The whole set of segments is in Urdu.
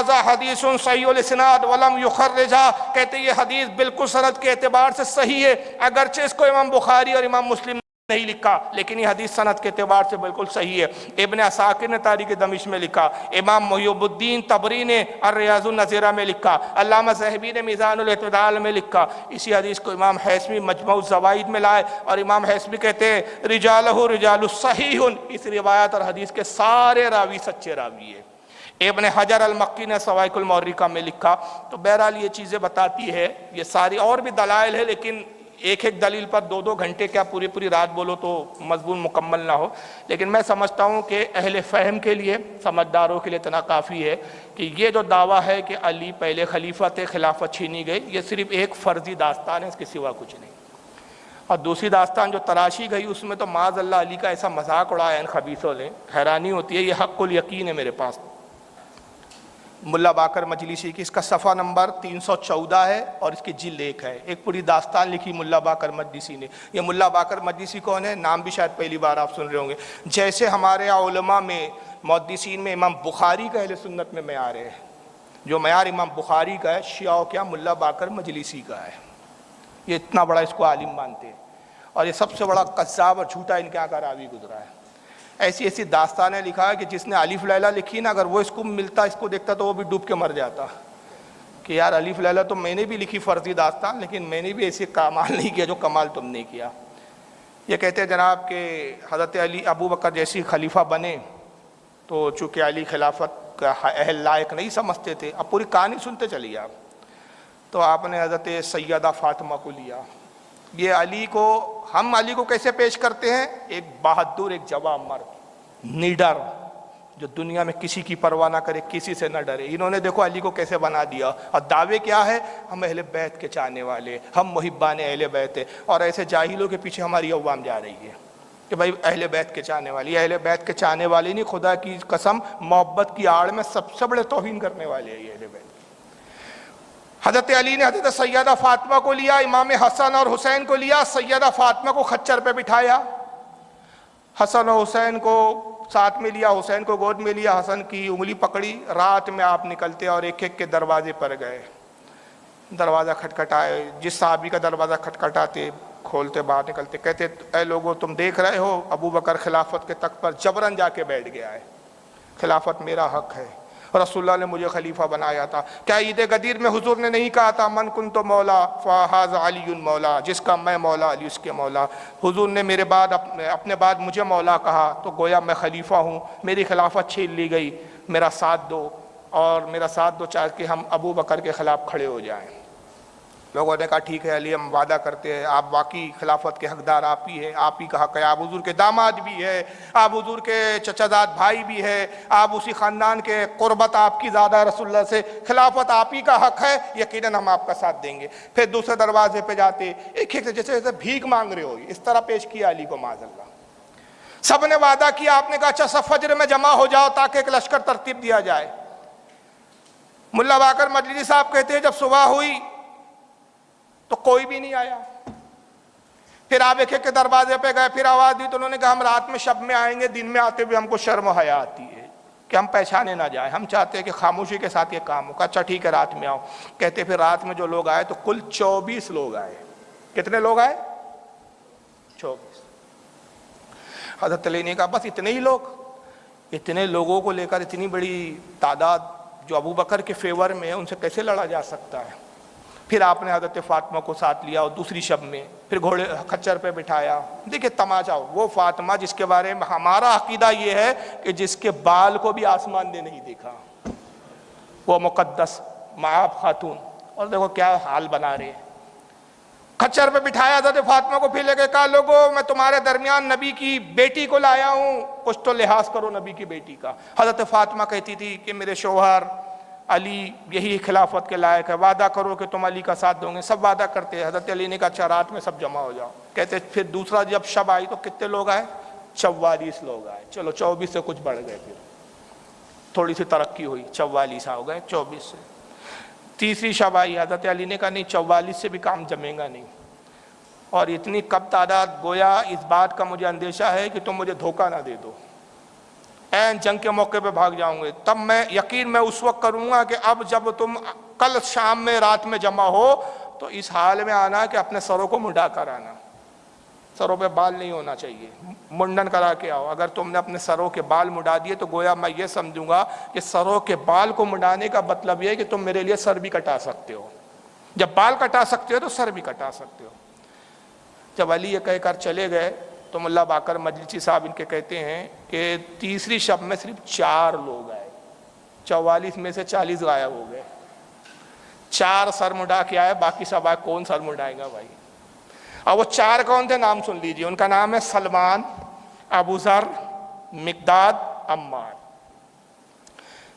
ھذا حدیث صحیح الاسناد ولم یخرجہ، کہتے یہ حدیث بالکل سند کے اعتبار سے صحیح ہے، اگرچہ اس کو امام بخاری اور امام مسلم نہیں لکھا، لیکن یہ حدیث سند کے اعتبار سے بالکل صحیح ہے۔ ابن عساکر نے تاریخ دمشق میں لکھا، امام محی الدین طبری نے الریاض النظیرہ میں لکھا، علامہ ذہبی نے میزان الاعتدال میں لکھا۔ اسی حدیث کو امام حیثمی مجموع الزوائد میں لائے، اور امام حیثمی کہتے ہیں رجالہ رجال الصحیح، اس روایت اور حدیث کے سارے راوی سچے راوی ہیں۔ ابن حجر المکی نے سوائق المورقہ میں لکھا۔ تو بہرحال یہ چیزیں بتاتی ہے، یہ ساری اور بھی دلائل ہے، لیکن ایک ایک دلیل پر 2 گھنٹے کیا پوری رات بولو تو مضمون مکمل نہ ہو، لیکن میں سمجھتا ہوں کہ اہل فہم کے لیے، سمجھداروں کے لیے اتنا کافی ہے کہ یہ جو دعویٰ ہے کہ علی پہلے خلیفہ تھے، خلافت چھینی گئی، یہ صرف ایک فرضی داستان ہے، اس کے سوا کچھ نہیں۔ اور دوسری داستان جو تراشی گئی، اس میں تو معاذ اللہ علی کا ایسا مذاق اڑایا ان خبیثوں نے، حیرانی ہوتی ہے۔ یہ حق الیقین ہے میرے پاس، ملا باقر مجلسی کی، اس کا صفحہ نمبر 314 ہے اور اس کی جلد 1 ہے۔ ایک پوری داستان لکھی ملا باقر مجلسی نے۔ یہ ملا باقر مجلسی کون ہے؟ نام بھی شاید پہلی بار آپ سن رہے ہوں گے۔ جیسے ہمارے علماء میں، محدثین میں امام بخاری کا اہل سنت میں معیار ہے، جو معیار امام بخاری کا ہے، شیعہ کیا ملا باقر مجلسی کا ہے۔ یہ اتنا بڑا اس کو عالم مانتے ہیں، اور یہ سب سے بڑا قذاب اور جھوٹا ان کے آقا راوی گزرا ہے۔ ایسی ایسی داستانیں لکھا ہے کہ جس نے الف لیلہ لکھی نا، اگر وہ اس کو ملتا، اس کو دیکھتا تو وہ بھی ڈوب کے مر جاتا کہ یار الف لیلہ تو میں نے بھی لکھی فرضی داستان، لیکن میں نے بھی ایسے کمال نہیں کیا جو کمال تم نے کیا۔ یہ کہتے ہیں جناب کہ حضرت علی ابو بکر جیسی خلیفہ بنے تو چونکہ علی خلافت کا اہل لائق نہیں سمجھتے تھے۔ اب پوری کہانی سنتے چلیے آپ۔ تو آپ نے حضرت سیدہ فاطمہ کو لیا۔ یہ علی کو، ہم علی کو کیسے پیش کرتے ہیں؟ ایک بہادر، ایک جوان مرد، نڈر، جو دنیا میں کسی کی پرواہ نہ کرے، کسی سے نہ ڈرے۔ انہوں نے دیکھو علی کو کیسے بنا دیا، اور دعوے کیا ہے؟ ہم اہل بیت کے چاہنے والے، ہم محبان اہل بیت ہیں، اور ایسے جاہلوں کے پیچھے ہماری عوام جا رہی ہے کہ بھائی اہل بیت کے چاہنے والی۔ یہ اہل بیت کے چاہنے والے نہیں، خدا کی قسم محبت کی آڑ میں سب سے بڑے توہین کرنے والے ہیں یہ اہل بیت۔ حضرت علی نے حضرت سیدہ فاطمہ کو لیا، امام حسن اور حسین کو لیا، سیدہ فاطمہ کو خچر پہ بٹھایا، حسن اور حسین کو ساتھ میں لیا، حسین کو گود میں لیا، حسن کی انگلی پکڑی۔ رات میں آپ نکلتے اور ایک ایک کے دروازے پر گئے، دروازہ کھٹکھٹائے، جس صحابی کا دروازہ کھٹکھٹاتے کھولتے باہر نکلتے، کہتے اے لوگو تم دیکھ رہے ہو ابو بکر خلافت کے تخت پر جبرن جا کے بیٹھ گیا ہے، خلافت میرا حق ہے، رسول اللہ نے مجھے خلیفہ بنایا تھا۔ کیا عید غدیر میں حضور نے نہیں کہا تھا من کنت مولا فہذا علی مولا، جس کا میں مولا علی اس کے مولا۔ حضور نے میرے بعد اپنے بعد مجھے مولا کہا، تو گویا میں خلیفہ ہوں، میری خلافت چھین لی گئی، میرا ساتھ دو، اور میرا ساتھ دو چاہ کے ہم ابو بکر کے خلاف کھڑے ہو جائیں۔ لوگوں نے کہا ٹھیک ہے علی، ہم وعدہ کرتے ہیں، آپ واقعی خلافت کے حقدار آپ ہی ہیں، آپ ہی کا حق ہے، آپ حضور کے داماد بھی ہے، آپ حضور کے چچا زاد بھائی بھی ہے، آپ اسی خاندان کے، قربت آپ کی زیادہ رسول اللہ سے، خلافت آپ ہی کا حق ہے، یقیناً ہم آپ کا ساتھ دیں گے۔ پھر دوسرے دروازے پہ جاتے ایک ایک سے جیسے بھیک مانگ رہے ہو، اس طرح پیش کیا علی کو معاذ اللہ۔ سب نے وعدہ کیا، آپ نے کہا اچھا سب فجر میں جمع ہو جاؤ تاکہ ایک لشکر ترتیب دیا جائے۔ ملا باقر مجلسی صاحب کہتے ہیں جب صبح ہوئی تو کوئی بھی نہیں آیا۔ پھر آپ ایک ایک کے دروازے پہ گئے، پھر آواز دی تو انہوں نے کہا ہم رات میں شب میں آئیں گے، دن میں آتے ہوئے ہم کو شرم و حیا آتی ہے کہ ہم پہچانے نہ جائیں، ہم چاہتے ہیں کہ خاموشی کے ساتھ یہ کام ہو۔ کہا اچھا ٹھیک ہے رات میں آؤ۔ کہتے پھر رات میں جو لوگ آئے تو کل 24 لوگ آئے۔ کتنے لوگ آئے؟ 24۔ حضرت علی نے کہا بس اتنے ہی لوگ؟ اتنے لوگوں کو لے کر اتنی بڑی تعداد جو ابو بکر کے فیور میں ہے، ان سے کیسے لڑا جا سکتا ہے؟ پھر آپ نے حضرت فاطمہ کو ساتھ لیا اور دوسری شب میں پھر گھوڑے خچر پہ بٹھایا۔ دیکھیں تماشا، وہ فاطمہ جس کے بارے میں ہمارا عقیدہ یہ ہے کہ جس کے بال کو بھی آسمان نے نہیں دیکھا، وہ مقدس معاب خاتون، اور دیکھو کیا حال بنا رہے ہیں۔ خچر پہ بٹھایا حضرت فاطمہ کو، پھر لے کے کہا لوگو میں تمہارے درمیان نبی کی بیٹی کو لایا ہوں، کچھ تو لحاظ کرو نبی کی بیٹی کا۔ حضرت فاطمہ کہتی تھی کہ میرے شوہر علی یہی خلافت کے لائق ہے، وعدہ کرو کہ تم علی کا ساتھ دو گے۔ سب وعدہ کرتے ہیں۔ حضرت علی نے کہا اچھا رات میں سب جمع ہو جاؤ۔ کہتے پھر دوسرا جب شب آئی تو کتنے لوگ آئے؟ 44 لوگ آئے۔ چلو 24 سے کچھ بڑھ گئے، پھر تھوڑی سی ترقی ہوئی، 44 ہو گئے 24 سے۔ تیسری شب آئی، حضرت علی نے کہا نہیں 44 سے بھی کام جمے گا نہیں، اور اتنی کم تعداد، گویا اس بات کا مجھے اندیشہ ہے کہ تم مجھے دھوکہ نہ دے دو، این جنگ کے موقع پہ بھاگ جاؤں گے، تب میں یقین میں اس وقت کروں گا کہ اب جب تم کل شام میں رات میں جمع ہو تو اس حال میں آنا کہ اپنے سروں کو منڈا کر آنا، سروں پہ بال نہیں ہونا چاہیے، منڈن کرا کے آؤ۔ اگر تم نے اپنے سروں کے بال منڈا دیے تو گویا میں یہ سمجھوں گا کہ سروں کے بال کو منڈانے کا مطلب یہ ہے کہ تم میرے لیے سر بھی کٹا سکتے ہو، جب بال کٹا سکتے ہو تو سر بھی کٹا سکتے ہو۔ جب علی یہ کہہ کر چلے گئے تو ملا باقر مجلسی صاحب ان کے کہتے ہیں کہ تیسری شب میں صرف 4 لوگ آئے، 44 میں سے 40 غائب ہو گئے، 4 سر منڈا کے آئے، باقی سب آئے، کون سر منڈائے گا بھائی؟ اور وہ 4 کون تھے؟ نام سن لیجئے، ان کا نام ہے سلمان، ابو ذر، مقداد، عمار۔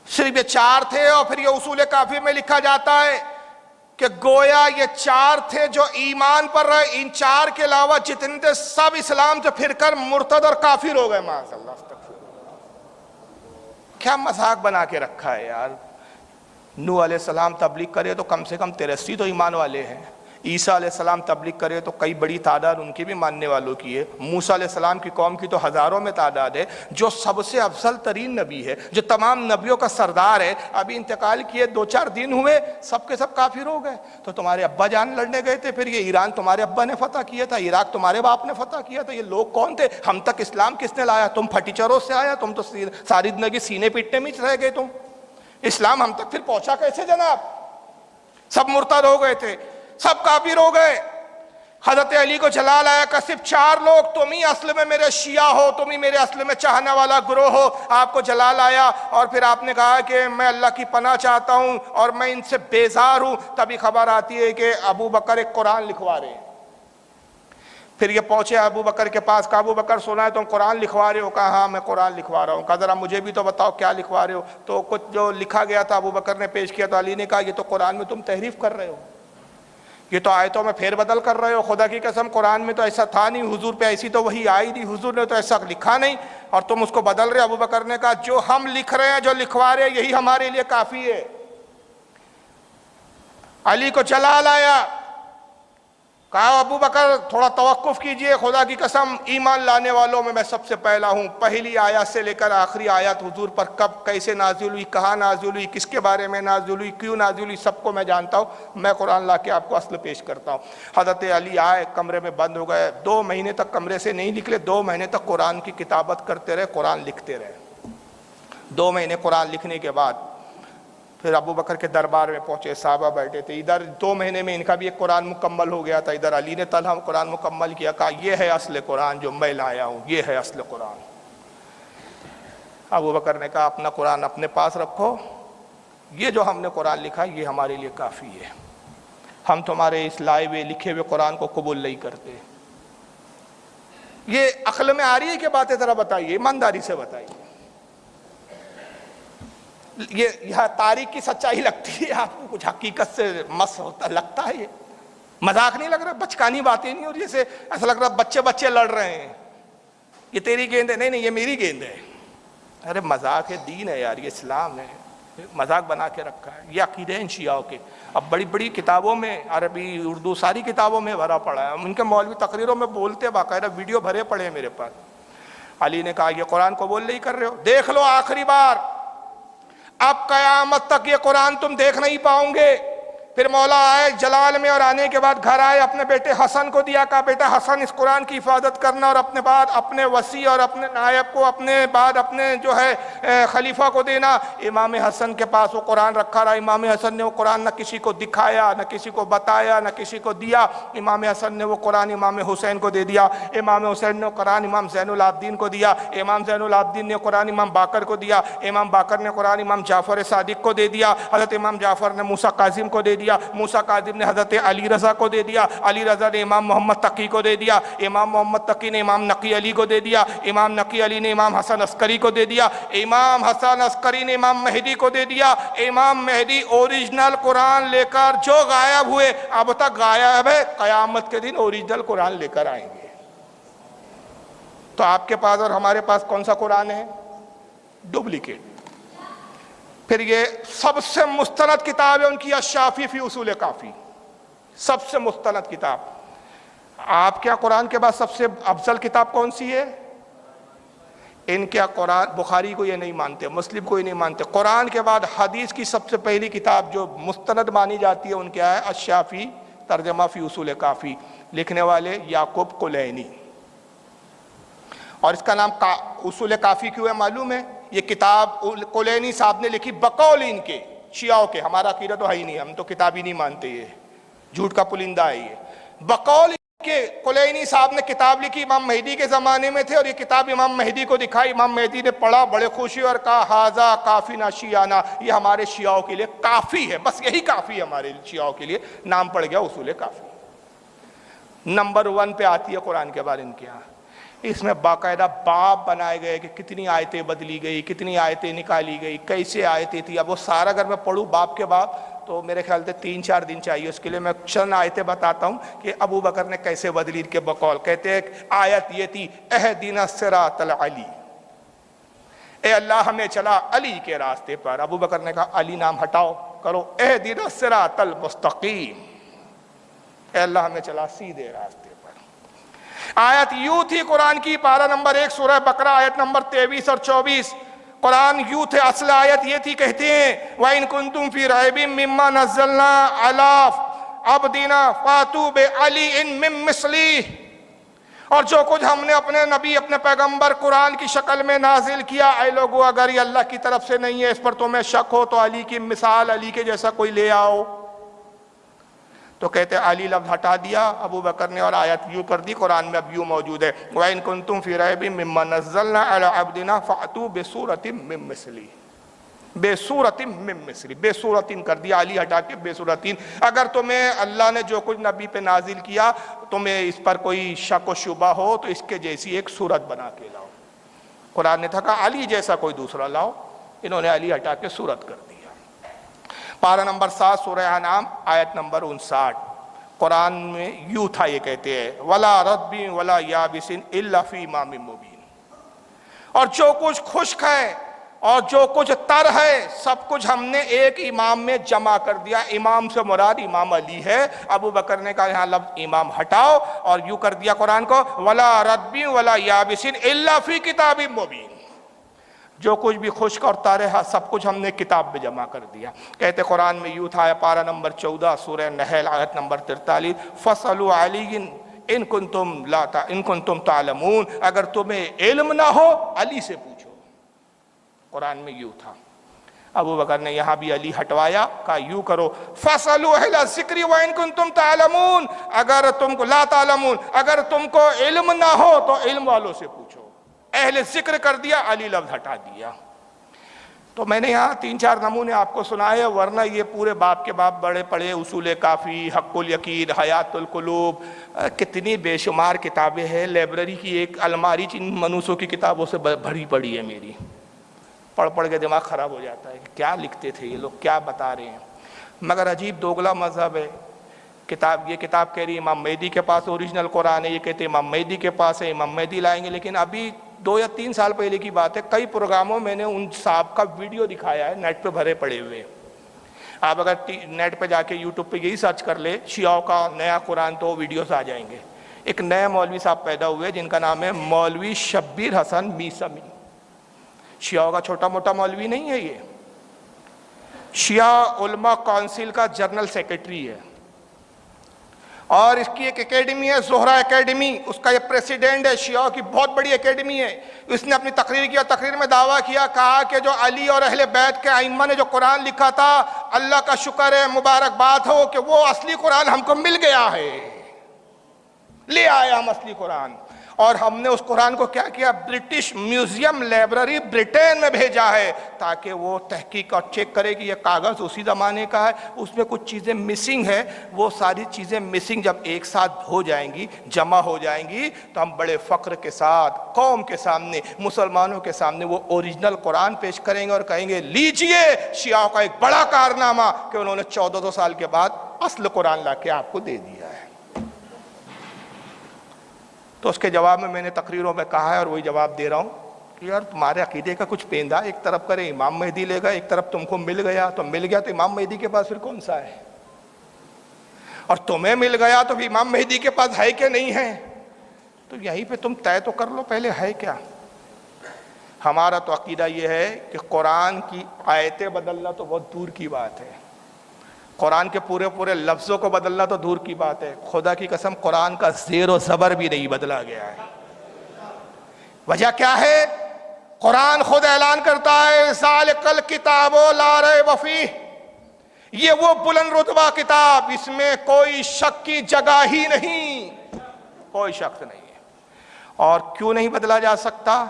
صرف یہ 4 تھے، اور پھر یہ اصول کافی میں لکھا جاتا ہے کہ گویا یہ 4 تھے جو ایمان پر رہے، ان 4 کے علاوہ جتنے تھے سب اسلام سے پھر کر مرتد اور کافر ہو گئے۔ معاذ اللہ، استغفر اللہ۔ کیا مذاق بنا کے رکھا ہے یار۔ نوح علیہ السلام تبلیغ کرے تو کم سے کم 83 تو ایمان والے ہیں، عیسیٰ علیہ السلام تبلیغ کرے تو کئی بڑی تعداد ان کی بھی ماننے والوں کی ہے، موسیٰ علیہ السلام کی قوم کی تو ہزاروں میں تعداد ہے، جو سب سے افضل ترین نبی ہے، جو تمام نبیوں کا سردار ہے، ابھی انتقال کیے 2-4 دن ہوئے، سب کے سب کافر ہو گئے۔ تو تمہارے ابا جان لڑنے گئے تھے، پھر یہ ایران تمہارے ابا نے فتح کیا تھا، عراق تمہارے باپ نے فتح کیا تھا، یہ لوگ کون تھے؟ ہم تک اسلام کس نے لایا؟ تم پھٹیچروں سے آیا، تم تو ساری زندگی سینے پیٹنے میں رہ گئے، تم اسلام ہم تک پھر پہنچا کیسے جناب؟ سب مرتد ہو گئے تھے، سب کافر ہو گئے۔ حضرت علی کو جلال آیا کہ صرف 4 لوگ، تم ہی اصل میں میرے شیعہ ہو، تم ہی میرے اصل میں چاہنے والا گروہ ہو۔ آپ کو جلال آیا اور پھر آپ نے کہا کہ میں اللہ کی پناہ چاہتا ہوں اور میں ان سے بیزار ہوں۔ تبھی خبر آتی ہے کہ ابو بکر ایک قرآن لکھوا رہے ہیں۔ پھر یہ پہنچے ابو بکر کے پاس، کہا ابو بکر سنا ہے تم قرآن لکھوا رہے ہو؟ کہا ہاں میں قرآن لکھوا رہا ہوں۔ کہا ذرا مجھے بھی تو بتاؤ کیا لکھوا رہے ہو؟ تو کچھ جو لکھا گیا تھا ابو بکر نے پیش کیا، تو علی نے کہا یہ تو قرآن میں تم تحریف کر رہے ہو، یہ تو آیتوں میں پھیر بدل کر رہے ہو، خدا کی قسم قرآن میں تو ایسا تھا نہیں، حضور پہ ایسی تو وحی آئی نہیں، حضور نے تو ایسا لکھا نہیں اور تم اس کو بدل رہے۔ ابو بکر نے کہا جو ہم لکھ رہے ہیں، جو لکھوا رہے ہیں، یہی ہمارے لیے کافی ہے۔ علی کو جلال آیا، کہا ابو بکر تھوڑا توقف کیجئے، خدا کی قسم ایمان لانے والوں میں سب سے پہلا ہوں۔ پہلی آیت سے لے کر آخری آیت حضور پر کب کیسے نازل ہوئی، کہاں نازل ہوئی، کس کے بارے میں نازل ہوئی، کیوں نازل ہوئی، سب کو میں جانتا ہوں۔ میں قرآن لا کے آپ کو اصل پیش کرتا ہوں۔ حضرت علی آئے، کمرے میں بند ہو گئے، 2 مہینے تک کمرے سے نہیں نکلے، 2 مہینے تک قرآن کی کتابت کرتے رہے، قرآن لکھتے رہے۔ 2 مہینے قرآن لکھنے کے بعد پھر ابو بکر کے دربار میں پہنچے، صحابہ بیٹھے تھے، ادھر 2 مہینے میں ان کا بھی ایک قرآن مکمل ہو گیا تھا، ادھر علی نے طلحہ قرآن مکمل کیا، کہا یہ ہے اصل قرآن جو میں لایا ہوں، یہ ہے اصل قرآن۔ ابو بکر نے کہا اپنا قرآن اپنے پاس رکھو، یہ جو ہم نے قرآن لکھا یہ ہمارے لیے کافی ہے، ہم تمہارے اس لائے ہوئے لکھے ہوئے قرآن کو قبول نہیں کرتے۔ یہ عقل میں آ رہی ہے کہ باتیں؟ ذرا بتائیے، ایمانداری سے بتائیے، یہ تاریخ کی سچائی لگتی ہے آپ کو؟ کچھ حقیقت سے مس ہوتا لگتا ہے؟ یہ مذاق نہیں لگ رہا؟ بچکانی باتیں نہیں، اور جیسے ایسا لگ رہا بچے لڑ رہے ہیں، یہ تیری گیند ہے، نہیں یہ میری گیند ہے۔ ارے مذاق ہے، دین ہے یار، یہ اسلام ہے، مذاق بنا کے رکھا ہے۔ یہ عقیدے ہیں شیعوں کے، اب بڑی بڑی کتابوں میں، عربی اردو ساری کتابوں میں بھرا پڑا ہے، ان کے مولوی تقریروں میں بولتے، باقاعدہ ویڈیو بھرے پڑے ہیں میرے پاس۔ علی نے کہا یہ قرآن قبول نہیں کر رہے ہو، دیکھ لو آخری بار، اب قیامت تک یہ قرآن تم دیکھ نہیں پاؤں گے۔ پھر مولا آئے جلال میں، اور آنے کے بعد گھر آئے، اپنے بیٹے حسن کو دیا، کہا بیٹا حسن اس قرآن کی حفاظت کرنا، اور اپنے بعد اپنے وصی اور اپنے نائب کو، اپنے بعد اپنے جو ہے خلیفہ کو دینا۔ امام حسن کے پاس وہ قرآن رکھا رہا، امام حسن نے وہ قرآن نہ کسی کو دکھایا، نہ کسی کو بتایا، نہ کسی کو دیا۔ امام حسن نے وہ قرآن امام حسین کو دے دیا، امام حسین نے قرآن امام زین العابدین کو دیا، امام زین العابدین نے قرآن امام باقر کو دیا، امام باقر نے قرآن امام جعفر صادق کو دے دیا، حضرت امام جعفر نے موسیٰ کاظم کو دے دیا، موسیٰ کاظم نے حضرت علی رضا کو دے دیا، علی رضا نے امام محمد تقی کو دے دیا، امام محمد تقی نے امام نقی علی کو دے دیا، امام نقی علی نے امام حسن عسکری کو دے دیا، امام حسن عسکری نے امام مہدی کو دے دیا۔ امام مہدی اوریجنل قرآن لے کر جو غائب ہوئے، اب تک غائب ہے، قیامت کے دن اوریجنل قرآن لے کر آئیں گے۔ تو آپ کے پاس اور ہمارے پاس کون سا قرآن ہے؟ ڈپلیکیٹ۔ پھر یہ سب سے مستند کتاب ہے ان کی الشافی فی اصول کافی، سب سے مستند کتاب۔ آپ کیا قرآن کے بعد سب سے افضل کتاب کون سی ہے؟ ان کے قرآن بخاری کو یہ نہیں مانتے، مسلم کو یہ نہیں مانتے. قرآن کے بعد حدیث کی سب سے پہلی کتاب جو مستند مانی جاتی ہے ان کیا ہے؟ الشافی ترجمہ فی اصول کافی، لکھنے والے یعقوب کلینی. اور اس کا نام اصول کافی کیوں ہے معلوم ہے؟ یہ کتاب کلینی صاحب نے لکھی بقول ان کے شیعوں کے، ہمارا عقیدہ تو ہے ہی نہیں، ہم تو کتاب ہی نہیں مانتے، یہ جھوٹ کا پلندہ ہے. یہ بقول کہ کلینی صاحب نے کتاب لکھی، امام مہدی کے زمانے میں تھے، اور یہ کتاب امام مہدی کو دکھائی. امام مہدی نے پڑھا، بڑے خوشی اور کہا ہاذا کافینا شیعانا، یہ ہمارے شیعوں کے لیے کافی ہے، بس یہی کافی ہے ہمارے شیعوں کے لیے. نام پڑ گیا اصول کافی. نمبر 1 پہ آتی ہے قرآن کے بارے ان کے یہاں. اس میں باقاعدہ باب بنائے گئے کہ کتنی آیتیں بدلی گئی، کتنی آیتیں نکالی گئی، کیسے آیتیں تھی. اب وہ سارا اگر میں پڑھوں باب کے باب تو میرے خیال سے 3-4 دن چاہیے. اس کے لیے میں چند آیتیں بتاتا ہوں کہ ابو بکر نے کیسے بدلی کے بقول. کہتے ہیں آیت یہ تھی اہدنا الصراط العلی، اے اللہ ہمیں چلا علی کے راستے پر. ابو بکر نے کہا علی نام ہٹاؤ، کرو اہدنا الصراط المستقیم، اے اللہ ہمیں چلا سیدھے راستے پر. آیت یوں تھی قرآن کی، پارہ نمبر 1 سورہ بقرہ آیت نمبر 23 اور 24. قرآن یوں تھے، اصل آیت یہ تھی، کہتے ہیں وَإِن كُنتُمْ فِي رَيْبٍ مِّمَّا نَزَّلْنَا عَلَىٰ عَبْدِنَا فَأْتُوا بِعَلِيٍّ مِّن مِّثْلِهِ. اور جو کچھ ہم نے اپنے نبی اپنے پیغمبر قرآن کی شکل میں نازل کیا، اے لوگو اگر یہ اللہ کی طرف سے نہیں ہے، اس پر تمہیں شک ہو تو علی کی مثال، علی کے جیسا کوئی لے آؤ. تو کہتے ہیں علی لفظ ہٹا دیا ابو بکر نے اور آیت یوں کر دی. قرآن میں اب یوں موجود ہے وَإِن كُنتُمْ فِي رَيْبٍ مِّمَّا نَزَّلْنَا عَلَىٰ عَبْدِنَا فَأْتُوا بِسُورَةٍ مِّن مِّثْلِهِ. بِسُورَةٍ مِّن مِّثْلِهِ، بِسُورَةٍ کر دیا، علی ہٹا کے بِسُورَةٍ. اگر تمہیں اللہ نے جو کچھ نبی پہ نازل کیا تمہیں اس پر کوئی شک و شبہ ہو تو اس کے جیسی ایک صورت بنا کے لاؤ. قرآن نے کہا علی جیسا کوئی دوسرا لاؤ، انہوں نے علی ہٹا کے صورت کر دیا. پارہ نمبر 7 سورہ انعام آیت نمبر 59. قرآن میں یوں تھا، یہ کہتے ہیں وَلَا رَطْبٍ وَلَا يَابِسٍ إِلَّا فِي إِمَامٍ مُّبِينٍ. اور جو کچھ خشک ہے اور جو کچھ تر ہے سب کچھ ہم نے ایک امام میں جمع کر دیا. امام سے مراد امام علی ہے. ابو بکر نے کہا یہاں لفظ امام ہٹاؤ اور یوں کر دیا قرآن کو وَلَا رَطْبٍ وَلَا يَابِسٍ إِلَّا فِي كِتَابٍ مُّبِينٍ. جو کچھ بھی خشک اور تر ہے سب کچھ ہم نے کتاب میں جمع کر دیا. کہتے قرآن میں یوں تھا، پارہ نمبر 14 سورہ نحل آیت نمبر 43 فَاسْأَلُوا عَلِيًّا إِن كُنتُمْ تَعْلَمُونَ. اگر تمہیں علم نہ ہو علی سے پوچھو. قرآن میں یوں تھا. ابو بکر نے یہاں بھی علی ہٹوایا، کہا یوں کرو فَاسْأَلُوا أَهْلَ الذِّكْرِ وَإِن كُنتُمْ تَعْلَمُونَ. اگر تم کو لا تعلمون، اگر تم کو علم نہ ہو تو علم والوں سے پوچھو. اہل ذکر کر دیا، علی لفظ ہٹا دیا. تو میں نے یہاں 3-4 نمونے آپ کو سنائے، ورنہ یہ پورے باب کے باب بڑے پڑے. اصول کافی، حق الیقین، حیات القلوب، کتنی بے شمار کتابیں ہیں. لائبریری کی ایک الماری ان منوسوں کی کتابوں سے بھری پڑی ہے میری. پڑھ کے دماغ خراب ہو جاتا ہے کہ کیا لکھتے تھے یہ لوگ، کیا بتا رہے ہیں. مگر عجیب دوگلا مذہب ہے. یہ کتاب کہہ رہی ہے امام مہدی کے پاس اوریجنل قرآن ہے، یہ کہتے ہیں امام مہدی کے پاس ہے، امام مہدی لائیں گے. لیکن ابھی 2 یا 3 سال پہلے کی بات ہے، کئی پروگراموں میں نے ان صاحب کا ویڈیو دکھایا ہے، نیٹ پہ بھرے پڑے ہوئے. آپ اگر نیٹ پہ جا کے یوٹیوب پہ یہی سرچ کر لے شیعوں کا نیا قرآن تو ویڈیوز آ جائیں گے. ایک نئے مولوی صاحب پیدا ہوئے جن کا نام ہے مولوی شبیر حسن میسمی. شیعوں کا چھوٹا موٹا مولوی نہیں ہے، یہ شیعہ علماء کونسل کا جنرل سیکرٹری ہے. اور اس کی ایک اکیڈمی ہے زہرہ اکیڈمی، اس کا یہ پریسیڈنٹ ہے. شیعوں کی بہت بڑی اکیڈمی ہے. اس نے اپنی تقریر کی اور تقریر میں دعویٰ کیا، کہا کہ جو علی اور اہل بیت کے ائمہ نے جو قرآن لکھا تھا، اللہ کا شکر ہے، مبارکباد ہو کہ وہ اصلی قرآن ہم کو مل گیا ہے. لے آئے ہم اصلی قرآن. اور ہم نے اس قرآن کو کیا کیا، برٹش میوزیم لائبریری برٹین میں بھیجا ہے تاکہ وہ تحقیق اور چیک کرے کہ یہ کاغذ اسی زمانے کا ہے. اس میں کچھ چیزیں مسنگ ہے، وہ ساری چیزیں مسنگ جب ایک ساتھ ہو جائیں گی، جمع ہو جائیں گی تو ہم بڑے فخر کے ساتھ قوم کے سامنے، مسلمانوں کے سامنے وہ اوریجنل قرآن پیش کریں گے اور کہیں گے لیجئے شیعوں کا ایک بڑا کارنامہ کہ انہوں نے 1400 سال کے بعد اصل قرآن لا کے آپ کو دے دیا ہے. تو اس کے جواب میں نے تقریروں میں کہا ہے اور وہی جواب دے رہا ہوں کہ یار تمہارے عقیدے کا کچھ پیندہ ایک طرف کرے امام مہدی لے گا، ایک طرف تم کو مل گیا تو مل گیا، تو امام مہدی کے پاس پھر کون سا ہے؟ اور تمہیں مل گیا تو پھر امام مہدی کے پاس ہے کہ نہیں ہے؟ تو یہیں پہ تم طے تو کر لو پہلے ہے کیا. ہمارا تو عقیدہ یہ ہے کہ قرآن کی آیتیں بدلنا تو بہت دور کی بات ہے، قرآن کے پورے پورے لفظوں کو بدلنا تو دور کی بات ہے، خدا کی قسم قرآن کا زیر و زبر بھی نہیں بدلا گیا ہے۔ وجہ کیا ہے؟ قرآن خود اعلان کرتا ہے ذالک الکتاب لا ریب فیہ، یہ وہ بلند رتبہ کتاب، اس میں کوئی شک کی جگہ ہی نہیں، کوئی شک نہیں ہے۔ اور کیوں نہیں بدلا جا سکتا؟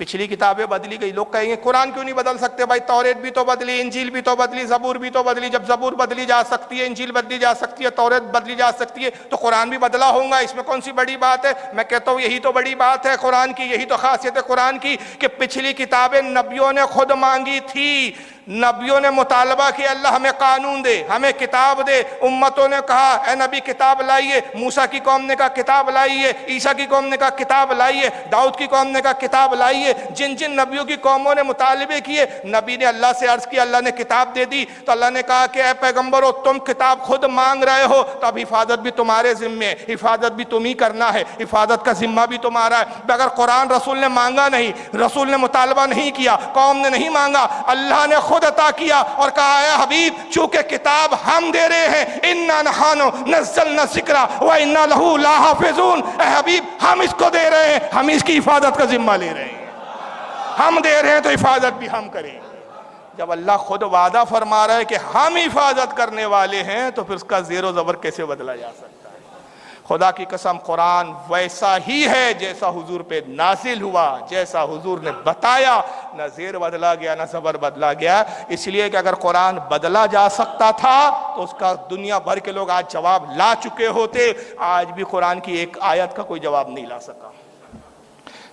پچھلی کتابیں بدلی گئی، لوگ کہیں گے قرآن کیوں نہیں بدل سکتے؟ بھائی توریت بھی تو بدلی، انجیل بھی تو بدلی، زبور بھی تو بدلی، جب زبور بدلی جا سکتی ہے، انجیل بدلی جا سکتی ہے، توریت بدلی جا سکتی ہے، تو قرآن بھی بدلا ہوگا، اس میں کون سی بڑی بات ہے؟ میں کہتا ہوں یہی تو بڑی بات ہے قرآن کی، یہی تو خاصیت ہے قرآن کی کہ پچھلی کتابیں نبیوں نے خود مانگی تھی، نبیوں نے مطالبہ کیا اللہ ہمیں قانون دے، ہمیں کتاب دے، امتوں نے کہا اے نبی کتاب لائیے، موسیٰ کی قوم نے کہا کتاب لائیے، عیسیٰ کی قوم نے کہا کتاب لائیے، داؤد کی قوم نے کہا کتاب لائیے، جن جن نبیوں کی قوموں نے مطالبے کیے، نبی نے اللہ سے عرض کیا، اللہ نے کتاب دے دی، تو اللہ نے کہا کہ اے پیغمبرو تم کتاب خود مانگ رہے ہو تو اب حفاظت بھی تمہارے ذمے ہے، حفاظت بھی تم ہی کرنا ہے، حفاظت کا ذمہ بھی تمہارا ہے۔ اگر قرآن رسول نے مانگا نہیں، رسول نے مطالبہ نہیں کیا، قوم نے نہیں مانگا، اللہ نے خود عطا کیا اور کہا اے حبیب چونکہ کتاب ہم دے رہے ہیں، اِنَّا نَحْنُ نَزَّلْنَا الذِّكْرَ وَإِنَّا لَهُ لَحَافِظُونَ، اے حبیب ہم اس کو دے رہے ہیں، ہم اس کی حفاظت کا ذمہ لے رہے ہیں، ہم دے رہے ہیں تو حفاظت بھی ہم کریں گے۔ جب اللہ خود وعدہ فرما رہا ہے کہ ہم حفاظت کرنے والے ہیں تو پھر اس کا زیر و زبر کیسے بدلا جا سکتا ہے؟ خدا کی قسم قرآن ویسا ہی ہے جیسا حضور پہ نازل ہوا، جیسا حضور نے بتایا، نہ زیر بدلا گیا نہ زبر بدلا گیا، اس لیے کہ اگر قرآن بدلا جا سکتا تھا تو اس کا دنیا بھر کے لوگ آج جواب لا چکے ہوتے، آج بھی قرآن کی ایک آیت کا کوئی جواب نہیں لا سکا۔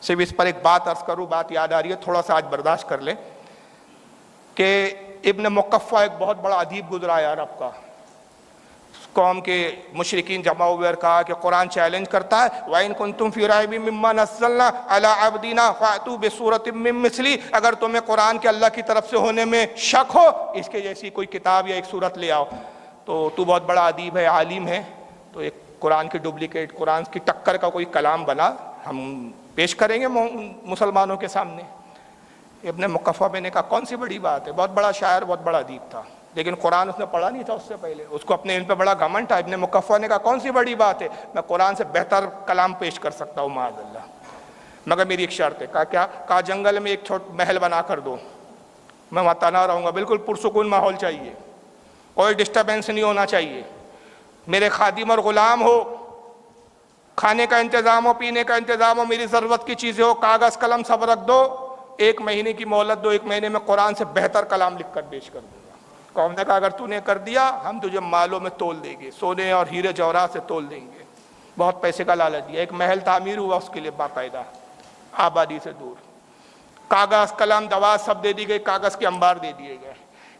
صرف اس پر ایک بات عرض کروں، بات یاد آ رہی ہے، تھوڑا سا آج برداشت کر لیں کہ ابن مقفع ایک بہت بڑا ادیب گزرا ہے عرب کا، قوم کے مشرکین جمع ہوئے اور کہا کہ قرآن چیلنج کرتا ہے وَإِن كُنتُمْ فِي رَيْبٍ مِّمَّا نَزَّلْنَا عَلَىٰ عَبْدِنَا فَأْتُوا بِسُورَةٍ مِّن مِّثْلِهِ، اگر تمہیں قرآن کے اللہ کی طرف سے ہونے میں شک ہو اس کے جیسی کوئی کتاب یا ایک سورت لے آؤ۔ تو بہت بڑا ادیب ہے، عالم ہے، تو ایک قرآن کی ڈپلیکیٹ، قرآن کی ٹکر کا کوئی کلام بنا، ہم پیش کریں گے مسلمانوں کے سامنے۔ ابن مقفع میں نے کہا کون سی بڑی بات ہے، بہت بڑا شاعر، بہت بڑا ادیب تھا، لیکن قرآن اس نے پڑھا نہیں تھا اس سے پہلے، اس کو اپنے علم پہ بڑا گھمنڈ تھا۔ ابن مقفع نے کہا کون سی بڑی بات ہے، میں قرآن سے بہتر کلام پیش کر سکتا ہوں معاذ اللہ، مگر میری ایک شرط ہے۔ کہا کیا؟ کہا جنگل میں ایک چھوٹا محل بنا کر دو، میں وہاں تنہا رہوں گا، بالکل پرسکون ماحول چاہیے، کوئی ڈسٹربینس نہیں ہونا چاہیے، میرے خادم اور غلام ہو، کھانے کا انتظام ہو، پینے کا انتظام ہو، میری ضرورت کی چیزیں ہو، کاغذ قلم سب رکھ دو، 1 مہینے کی مہلت دو، 1 مہینے میں قرآن سے بہتر کلام لکھ کر پیش کر دوں گا۔ قوم نے کہا اگر تو نے کر دیا ہم تجھے مالوں میں تول دیں گے، سونے اور ہیرے جواہرات سے تول دیں گے۔ بہت پیسے کا لالچ دیا، ایک محل تعمیر ہوا اس کے لیے باقاعدہ، آبادی سے دور، کاغذ قلم دوا سب دے دی گئی، کاغذ کے انبار دے دیے گئے۔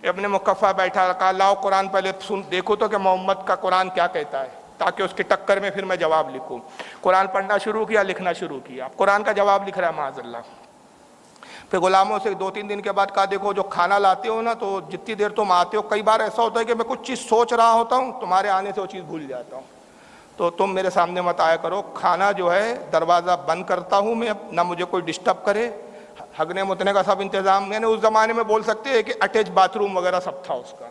ابن مقفع بیٹھا، کہا لاؤ قرآن پہلے دیکھو تو کہ محمد کا قرآن کیا کہتا ہے، تاکہ اس کی ٹکر میں پھر میں جواب لکھوں۔ قرآن پڑھنا شروع کیا، لکھنا شروع کیا، اب قرآن کا جواب لکھ رہا ہے معاذ اللہ۔ پھر غلاموں سے 2-3 دن کے بعد کہا دیکھو جو کھانا لاتے ہو نا، تو جتنی دیر تم آتے ہو کئی بار ایسا ہوتا ہے کہ میں کچھ چیز سوچ رہا ہوتا ہوں، تمہارے آنے سے وہ چیز بھول جاتا ہوں، تو تم میرے سامنے مت آیا کرو، کھانا جو ہے دروازہ بند کرتا ہوں میں، نہ مجھے کوئی ڈسٹرب کرے، ہگنے متنے کا سب انتظام، میں نے اس زمانے میں بول سکتے ہیں کہ اٹیچ باتھ روم وغیرہ سب تھا اس کا،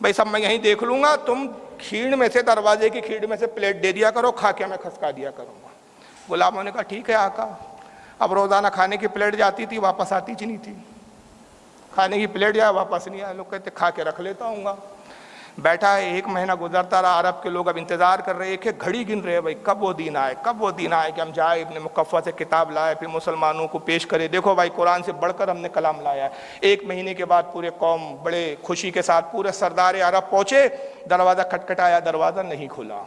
بھائی سب میں یہیں دیکھ لوں گا، تم کھیڑ میں سے، دروازے کی کھیڑ میں سے پلیٹ دے دیا کرو، کھا کے میں کھسکا دیا کروں گا۔ غلاموں نے کہا ٹھیک ہے آقا۔ اب روزانہ کھانے کی پلیٹ جاتی تھی، واپس آتی ہی نہیں تھی، کھانے کی پلیٹ جائے واپس نہیں آئے، لوگ کہتے کھا کے رکھ لیتا ہوں گا۔ بیٹھا ہے، 1 مہینہ گزرتا رہا، عرب کے لوگ اب انتظار کر رہے، ایک گھڑی گن رہے بھائی کب وہ دن آئے، کب وہ دن آئے کہ ہم جائے ابن مقفع سے کتاب لائے، پھر مسلمانوں کو پیش کرے، دیکھو بھائی قرآن سے بڑھ کر ہم نے کلام لایا ہے۔ 1 مہینے کے بعد پورے قوم بڑے خوشی کے ساتھ پورے سردار عرب پہنچے، دروازہ کھٹکھٹایا، دروازہ نہیں کھلا،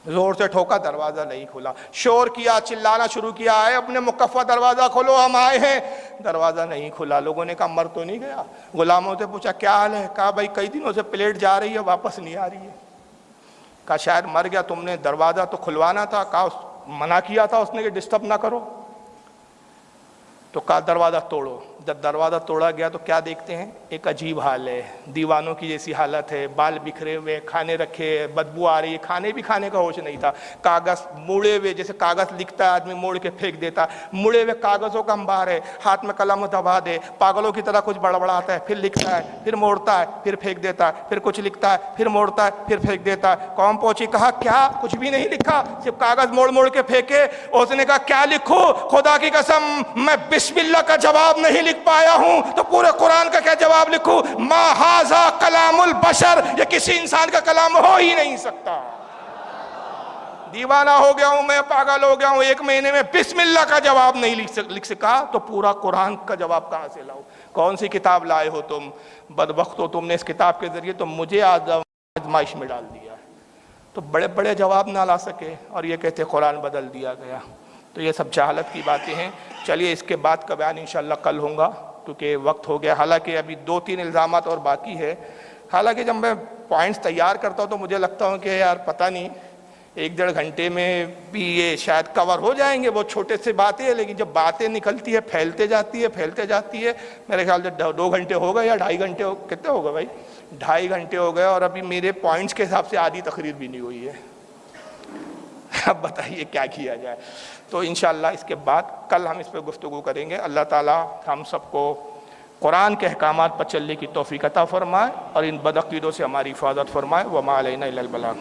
زور سے ٹھوکا، دروازہ نہیں کھلا، شور کیا، چلانا شروع کیا، آئے ابن مقفع دروازہ کھولو ہم آئے ہیں، دروازہ نہیں کھلا۔ لوگوں نے کہا مر تو نہیں گیا؟ غلاموں سے پوچھا کیا حال ہے؟ کہا بھائی کئی دنوں سے پلیٹ جا رہی ہے واپس نہیں آ رہی ہے۔ کہا شاید مر گیا، تم نے دروازہ تو کھلوانا تھا، کہا منع کیا تھا اس نے کہ ڈسٹرب نہ کرو، تو کہا دروازہ توڑو۔ جب دروازہ توڑا گیا تو کیا دیکھتے ہیں؟ ایک عجیب حال ہے، دیوانوں کی جیسی حالت ہے، بال بکھرے ہوئے، کھانے رکھے، بدبو آ رہی ہے، کھانے بھی کھانے کا ہوش نہیں تھا، کاغذ موڑے ہوئے، جیسے کاغذ لکھتا ہے آدمی موڑ کے پھینک دیتا، موڑے ہوئے کاغذوں کا انبار ہے، ہاتھ میں قلم دبا دے، پاگلوں کی طرح کچھ بڑبڑاتا ہے، پھر لکھتا ہے، پھر موڑتا ہے، پھر پھینک دیتا ہے، پھر کچھ لکھتا ہے، پھر موڑتا ہے، پھر پھینک دیتا ہے۔ قوم پہنچی، کہا کیا؟ کچھ بھی نہیں لکھا، صرف کاغذ موڑ موڑ کے پھینکے۔ اس نے کہا کیا لکھوں؟ خدا کی قسم میں بسم اللہ کا جواب نہیں لکھ پایا ہوں تو پورے قرآن کا کیا جواب لکھوں؟ ما ھذا کلام البشر، یہ کسی انسان کا کلام ہو ہی نہیں سکتا۔ دیوانہ ہو گیا ہوں میں، پاگل ہو گیا ہوں، ایک مہینے میں بسم اللہ کا جواب نہیں لکھ سکا تو پورا قرآن کا جواب کہاں سے لاؤ؟ کون سی کتاب لائے ہو تم؟ بدبخت ہو، تم نے اس کتاب کے ذریعے تو مجھے آزمائش میں ڈال دیا۔ تو بڑے بڑے جواب نہ لا سکے اور یہ کہتے قرآن بدل دیا گیا۔ تو یہ سب جہالت کی باتیں ہیں۔ چلیے اس کے بعد کا بیان انشاءاللہ کل ہوگا کیونکہ وقت ہو گیا، حالانکہ ابھی 2-3 الزامات اور باقی ہے۔ حالانکہ جب میں پوائنٹس تیار کرتا ہوں تو مجھے لگتا ہوں کہ یار پتہ نہیں 1-1.5 گھنٹے میں بھی یہ شاید کور ہو جائیں گے، وہ چھوٹے سے باتیں ہیں، لیکن جب باتیں نکلتی ہے پھیلتے جاتی ہے۔ میرے خیال سے 2 گھنٹے ہو گئے یا 2.5 گھنٹے کتنے ہو گئے بھائی؟ 2.5 گھنٹے ہو گئے اور ابھی میرے پوائنٹس کے حساب سے آدھی تقریر بھی نہیں ہوئی ہے۔ اب بتائیے کیا کیا جائے؟ تو انشاءاللہ اس کے بعد کل ہم اس پہ گفتگو کریں گے۔ اللہ تعالی ہم سب کو قرآن کے احکامات پر چلنے کی توفیق عطا فرمائے اور ان بدعقیدوں سے ہماری حفاظت فرمائے۔ وما علینا الا البلاغ۔